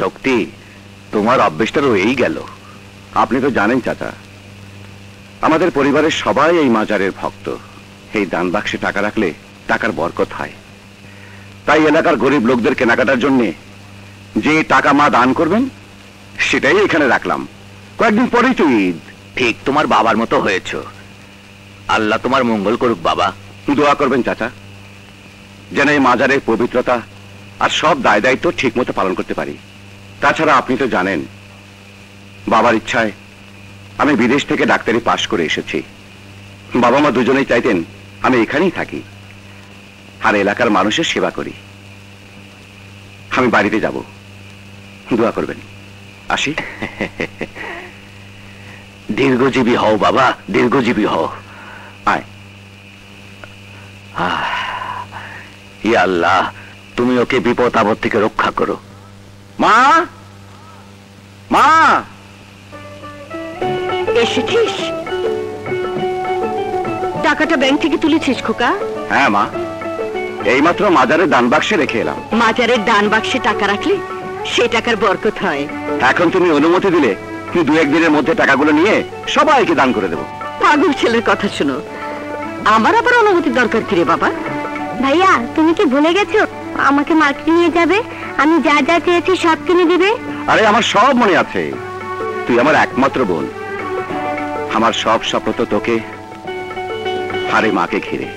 শক্তি, তোমার অভ্যেসটা রয়েই গেল। আপনি তো জানেন চাচা, আমাদের পরিবারের সবাই এই মাজারের ভক্ত। এই দান বাক্সে টাকা রাখলে টাকার বরকত হয়। তাই এলাকার গরিব লোকদের কেনাকাটার জন্য যে টাকা মা দান করবেন সেটাই এখানে রাখলাম। কয়েকদিন পরেই তো ঈদ। ঠিক তোমার বাবার মতো হয়েছ। আল্লাহ তোমার মঙ্গল করুক বাবা। দোয়া করবেন চাচা, যেন এই মাজারের পবিত্রতা আর সব দায় দায়িত্ব ঠিক মতো পালন করতে পারি। তাছাড়া আপনি তো জানেন, বাবার ইচ্ছায় আমি বিদেশ থেকে ডাক্তারি পাশ করে এসেছি। বাবা মা দুজনেই চাইতেন আমি এখানেই থাকি আর এলাকার মানুষের সেবা করি। আমি বাড়িতে যাব, দোয়া করবেন। আসি। দীর্ঘজীবী হও বাবা, দীর্ঘজীবী হও। আয়। ইয়া আল্লাহ, তুমি ওকে বিপদ আপদ থেকে রক্ষা করো। মা, মা, এসেছিস? টাকাটা ব্যাংক থেকে তুলেছিস খোকা? হ্যাঁ মা, এইমাত্র মাজারের দান বাক্সে রেখে এলাম। মাজারের দান বাক্সে টাকা রাখলে সে টাকার বরকত হয়। এখন তুমি অনুমতি দিলে দু একদিনের মধ্যে টাকাগুলো নিয়ে সবাইকে দান করে দেবো। পাগল ছেলের কথা শুনো, আমার আবার অনুমতির দরকার কি রে বাবা? ভাইয়া, তুমি কি ভুলে গেছো আমাকে মার্কেটে নিয়ে যাবে? আমি যা যা চেয়েছি সব কিনে দিবে। আরে আমার সব মনে আছে, তুই আমার একমাত্র বোন। আমার সব স্বপ্ন তো তোকে আর এই মাকে ঘিরে।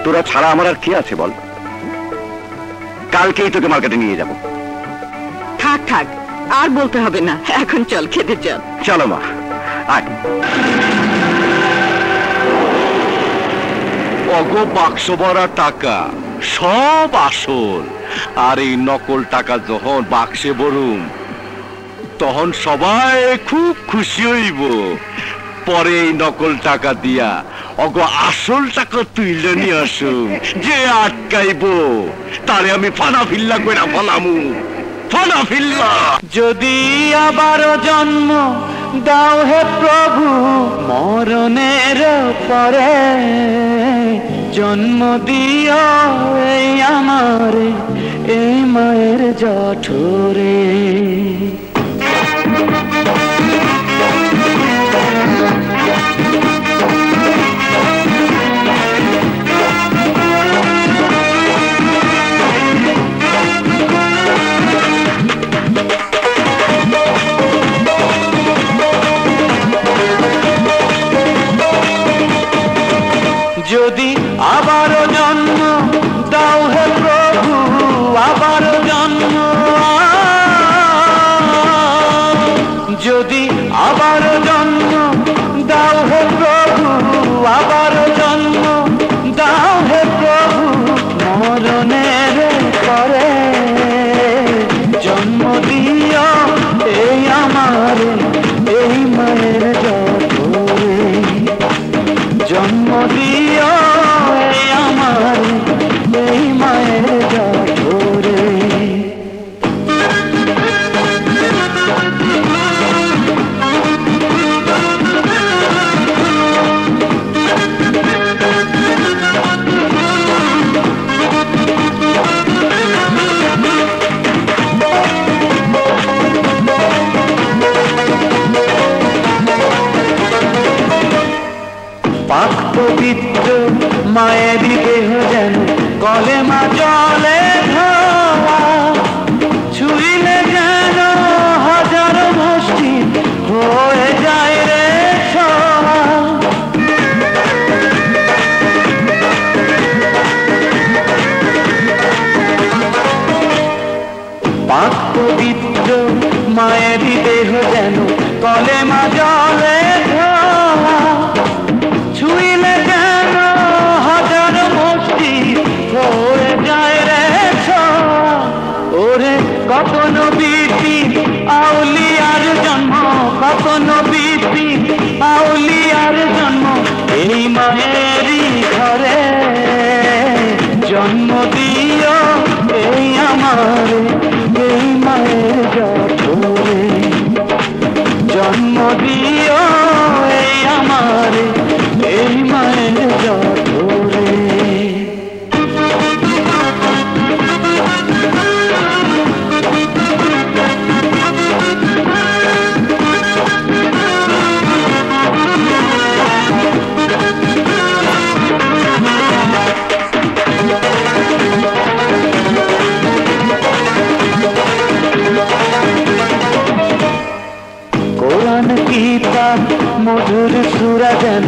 তোরা ছাড়া আমার আর কি আছে বল? কালকেই তোকে মার্কেটে নিয়ে যাব। থাক থাক, আর বলতে হবে না, এখন চল খেতে চল। চলো মা, আয়। অগো বাক্স ভরা টাকা, সব আসল। আর এই নকল টাকা যখন বাক্সে ভরুম তখন সবাই খুব খুশি হইব। পরে এই নকল টাকা দিয়া অগো আসল টাকা তুইলে নিয়ে আসুম। যে আটকাইব তারে আমি ফানা ফিল্লা কইরা ফলামু, ফানা ফিল্লা। যদি আবারও জন্ম দাও হে প্রভু মরণের পরে, জন্ম দিও এই আমার এই মায়ের জঠরে। যদি আবারও জন্ম দাও হে প্রভু, আবারও জন্ম, যদি আবারও জন্ম দাও হে প্রভু, আবারও জন্ম দাও হে প্রভু মরণের পরে, জন্ম দিও এই আমার এই মায়ের জঠরে, জন্ম দিও এই আমার এই মায়ের জঠরে। পাক পবিত্র মায়েরই দেহ যেন কলেমা জলে ধোয়া, ছুঁইলে যেন হাজার মসজিদ হয়ে যায় রে ছোঁয়া। পাক পবিত্র মায়েরই দেহ যেন কলেমা জলে ধোয়া, ছুঁইলে যেন হাজার মসজিদ হয়ে যায় রে ছোঁয়া। ওরে কত নবী আউলিয়ার জন্ম, কত নবী আউলিয়ার জন্ম এই মায়েরই ঘরে, জন্ম দিও এই আমার এই মায়ের জঠরে, জন্ম দিও এই আমার এই মায়ের জঠরে। মধুর সুরা যেন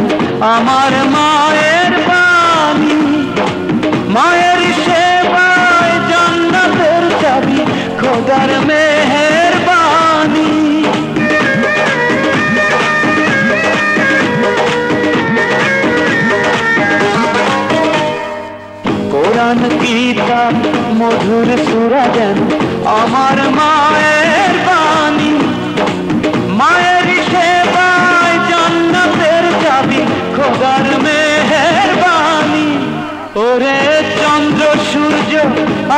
আমার মায়ের বাণী, মায়ের সেবায় জান্নাতের চাবি, খোদার মেহেরবানি। কোরআন কিতাব মধুর সুরা যেন আমার মায়ের বাণী, মায়ের সেবায় জান্নাতের চাবি, খোদার মেহেরবানি। ওরে চন্দ্র সূর্য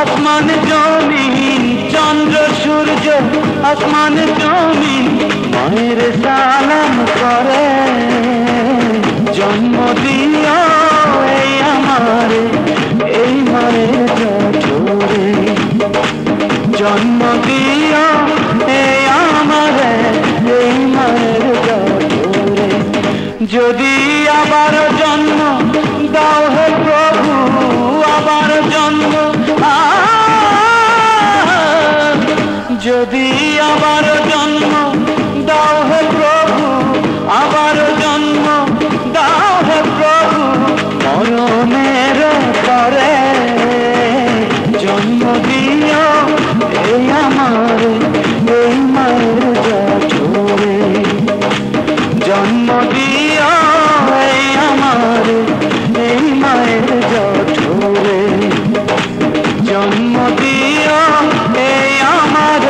আসমান জমিন, চন্দ্র সূর্য আসমান জমিন মায়ের সালাম করে। জন্ম দিও এই আমার এই মায়ের জঠরে, জন্ম দিও এই আমার এই মায়ের জঠরে। যদি আবার জন্ম দাও হে প্রভু, আবার জন্ম যদি আবার জন্ম দাও হে প্রভু, আবার জন্ম দাও হে প্রভু, মরণের পরে জন্ম দিও এই আমার এই মায়ের জঠরে, জন্ম দিও এই আমার এই মায়ের জঠরে, জন্ম দিও এই আমার